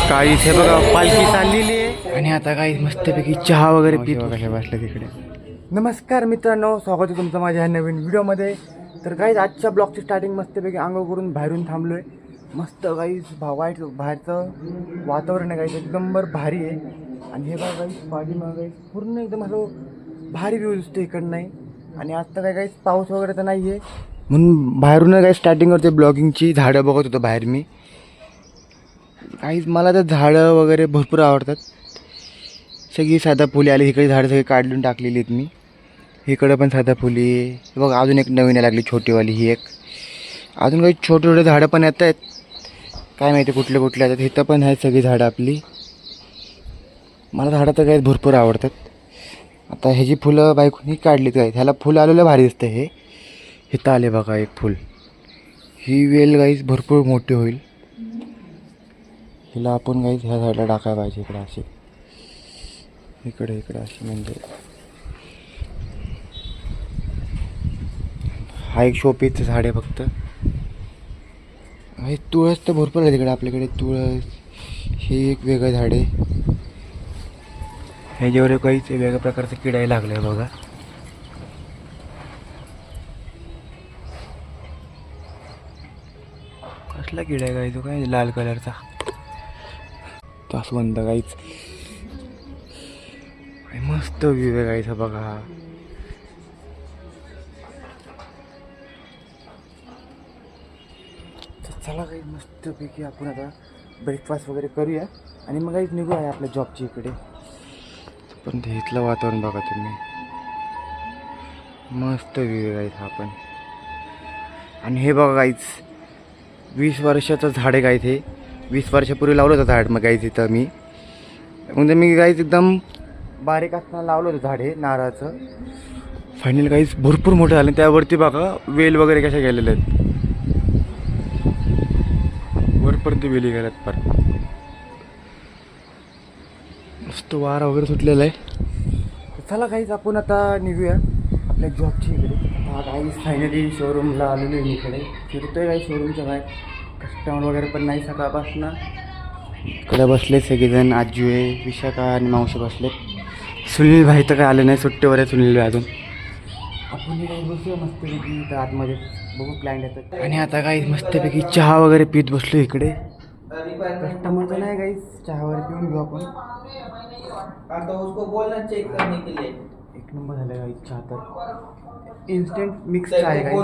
काहीच हे बघा पालखी चाललेली आहे आणि आता काही मस्तपैकी चहा वगैरे पित कशा बसल्या तिकडे. नमस्कार मित्रांनो, स्वागत आहे तुमचं माझ्या ह्या नवीन व्हिडिओमध्ये. तर काही आजच्या ब्लॉगची स्टार्टिंग मस्तपैकी अंघोळ करून बाहेरून थांबलो आहे. मस्त काही वाईट बाहेरचं वातावरण आहे, काही एकदम भारी आहे. आणि हे बघा काही पाठीमागं काही पूर्ण एकदम असं भारी व्ह्यू दिसतो इकडं नाही. आणि आत्ता काही पाऊस वगैरे तर नाही आहे म्हणून बाहेरून काही स्टार्टिंगवरती ब्लॉगिंगची झाडं बघत होतो बाहेर मी. काहीच मला तर झाडं वगैरे भरपूर आवडतात. सगळी साधा फुले आली, इकडे झाडं सगळी काढून टाकलेली आहेत मी. इकडं पण साधा फुली आहे बघ. अजून एक नवीन लागली छोटीवाली ही एक. अजून काही छोटे छोटे झाडं पण येत आहेत, काय माहिती कुठले कुठले येतात. इथं पण आहेत सगळी झाडं आपली. मला झाडं तर काही भरपूर आवडतात. आता ह्याची फुलं बायकोनी काढलीत काय, ह्याला फुलं आलेलं भारी दिसतं. हे इथं आले बघा एक फुल. ही वेल गाईस भरपूर मोठी होईल. हिला आपण गाईस ह्या साईडला टाकायला पाहिजे, इकडं अशी, इकडे इकडे अशी. म्हणजे हा एक शोपीसचं झाड आहे फक्त. हे तुळस तर भरपूर आहे तिकडे आपल्याकडे. तुळस हे एक वेगळं झाड आहे. ह्याच्यावर काहीच वेगळ्या प्रकारचं किडाही लागलं आहे बघा. कसला किडा आहे काय तो, काय लाल कलरचा जास्वंद काहीच. मस्त व्ह्यू आहे गाईचा बघा हा. चला काही मस्तपैकी आपण आता ब्रेकफास्ट वगैरे करूया आणि मग काहीच निघू आहे आपल्या जॉबच्या इकडे. पण ते इथलं वातावरण बघा तुम्ही, मस्त व्ह्यू आहे गाईच हा पण. आणि हे बघा गाईच 20 वर्षाचं झाड आहे काय. ते 20 वर्षापूर्वी लावलं होतं झाड मग गाईच इथं मी. म्हणजे मी गाईच एकदम बारीक असताना लावलं होतं झाड हे नारळाचं. फायनल गाईच भरपूर मोठं झालं. त्यावरती बघा वेल वगैरे कशा गेलेल्या आहेत, वरपर्यंत वेली गेल्यात फार. मस्त वारा वगैरे सुटलेला आहे. चला काहीच आपण आता निघूया आपल्या जॉबच्या इकडे. आता काहीच फायनली शोरूमला आलेलो आहे मी. इकडे फिरतोय काही शोरूमच्या बाहेर. कस्टमर वगैरे पण नाही सकाळपासून. इकडे बसलेत सगळेजण. आजी आहे, विशाखा आणि मावशी बसलेत. सुनील भाई तर काय आले नाही, सुट्टीवर आहे सुनील भाई अजून. आपण काही बसूया मस्तपैकी इथं आतमध्ये, बघू प्लॅन येतात. आणि आता काही मस्तपैकी चहा वगैरे पीत बसलो इकडे. कस्टमर तर नाही काही, चहा वगैरे पिऊन घेऊ आपण. एक नंबर झालं काही चहा तर. इन्स्टंट मिक्स चहा आहे काही.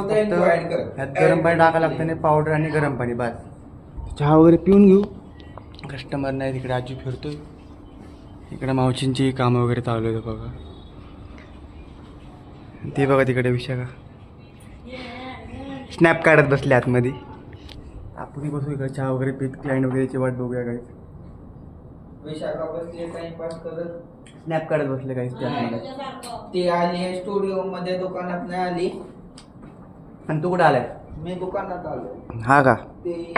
ह्यात गरम पाणी टाकावं लागतं नाही, पावडर आणि गरम पाणी बस. चहा वगैरे पिऊन घेऊ. कस्टमर नाही तिकडे, आजी फिरतोय इकडे. मावशींची कामं वगैरे चालू आहेत बघा. ते बघा तिकडे विशाखा स्नॅप काढत बसले आतमध्ये. आपण बसू इकडे चहा वगैरे पीत, क्लायंट वगैरेची वाट बघूया काही. विशाखा बसले टाइमपास करत, स्नॅप काढत बसले काही. ती आली स्टुडिओ मध्ये, दुकानात नाही आली. आणि तू कुठं आलाय? मी दुकानात आलो. हा का? ते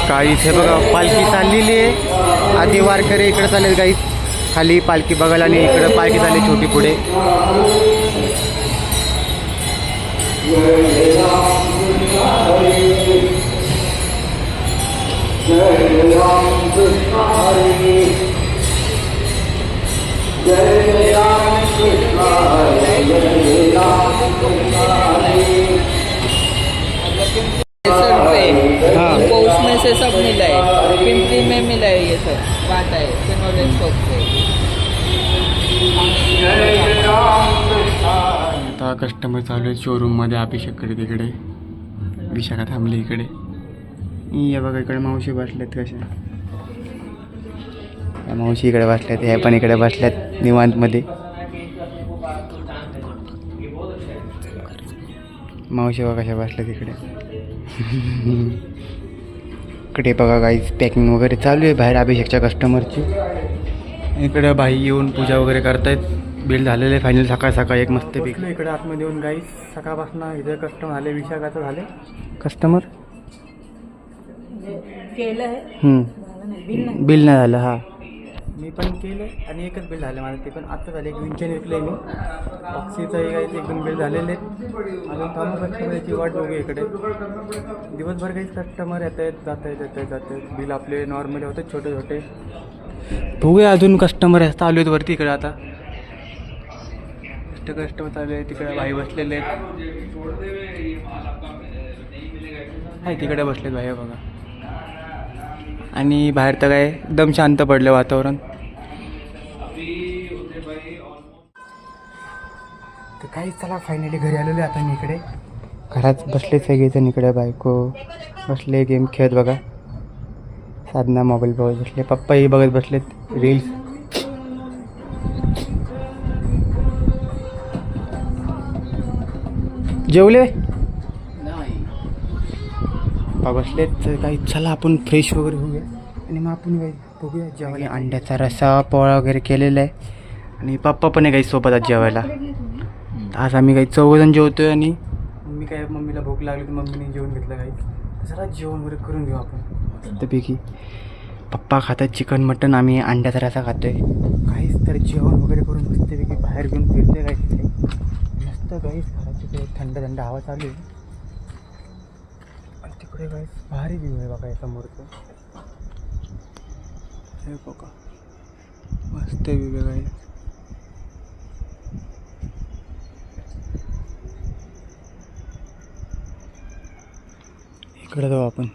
काहीच हे बघा पालखी चाललेली आहे. आधी वारकरी इकडे चालले काही खाली पालखी बघायला, आणि इकडे पालखी चालली छोटी पुढे. हमको उसमें से सब मिला है, पिंपरी में मिला है ये सब बात है फिनोलेक्स शॉप से. आता कस्टमर चालू आहे शोरूममध्ये. अभिषेककडे तिकडे, विशाखा थांबली इकडे. या बघा इकडे मावशी बसल्यात कशा. या मावशी इकडे बसल्यात, ह्या पण इकडे बसल्यात निवांतमध्ये. मावशी बघा कशा बसल्यात इकडे. इकडे बघा गाईज पॅकिंग वगैरे चालू आहे बाहेर अभिषेकच्या कस्टमरची. इकडे बाई येऊन पूजा वगैरे करतायत. बिल झालेलं आहे फायनल सकाळ सकाळ एक मस्त पिकलं इकडे आतमध्ये येऊन गाईज. सकाळपासून इथे कस्टमर आले. विशाखाचं झाले कस्टमर केलं आहे बिल नाही झालं. हा मी पण केलं आणि एकच बिल झालं माझं, ते पण आत्ता झालं. एक विंचन विकलं मी ऑक्सीचंही काही 1-2 बिल झालेले आहेत. अजून थांबू कस्टमरची वाट बघू इकडे. दिवसभर काहीच कस्टमर येत आहेत जात आहेत. बिल आपले नॉर्मली होते छोटे छोटे. बघूया अजून कस्टमर चालू आहेत वरती इकडे. आता कस्टमर चालू आहे तिकडे. भाई बसलेले आहेत. हाय तिकडे बसलेत भाई बघा. आणि बाहेर तर काय एकदम शांत पडलं वातावरण. तर काही चला फायनली घरी आलेलो आहे आता मी. इकडे घरात बसले सगळेजण. इकडे बायको बसले गेम खेळत बघा. साधना मोबाईल बघत बसले. पप्पाही बघत बसलेत रील्स. जेवले बसलेत. तर काही चला आपण फ्रेश वगैरे होऊया आणि मग आपण काही बघूया जेवायला. अंड्याचा रस्सा पोळा वगैरे केलेला आहे. आणि पप्पा पण आहे काही सोबत आज जेवायला. आज आम्ही काही 4 जण जेवतोय. आणि मम्मीला भूक लागली तर मम्मीने जेवण घेतलं काही. जरा जेवण वगैरे करून घेऊ आपण मस्तपैकी. पप्पा खातात चिकन मटन, आम्ही अंड्याचा रस्सा खातोय. काहीच तर जेवण वगैरे करून मस्तपैकी बाहेर घेऊन फिरतोय काही मस्त. काहीच घराची काही थंड हवा चालू आहे. तिकडे काय भारी व्ह्यू आहे बघा समोरचं. हे बघा मस्त व्ह्यू आहे. इकडे जाऊ आपण.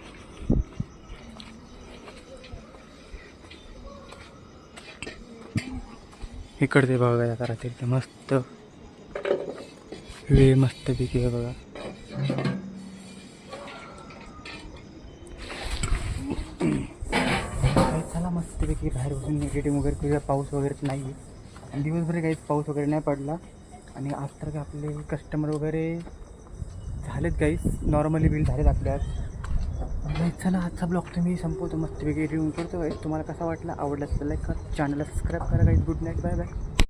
इकडे बघा आता रात्री मस्त व्ह्यू मस्त पैकी आहे बघा. चला मस्तपैकी बाहेर बसून निगेटिव्ह वगैरे करूया. पाऊस वगैरे नाही आहे आणि दिवसभर काहीच पाऊस वगैरे नाही पडला. आणि आज तर काय आपले कस्टमर वगैरे झालेत काहीच. नॉर्मली बिल झालेत आपल्यात. चला आजचा ब्लॉग तुम्ही संपवतो मस्तपैकी रिव्ह्यू करतो. तुम्हाला कसा वाटला आवडला असेल लाईक करा, चॅनलला सबस्क्राईब करा. Good night, bye bye.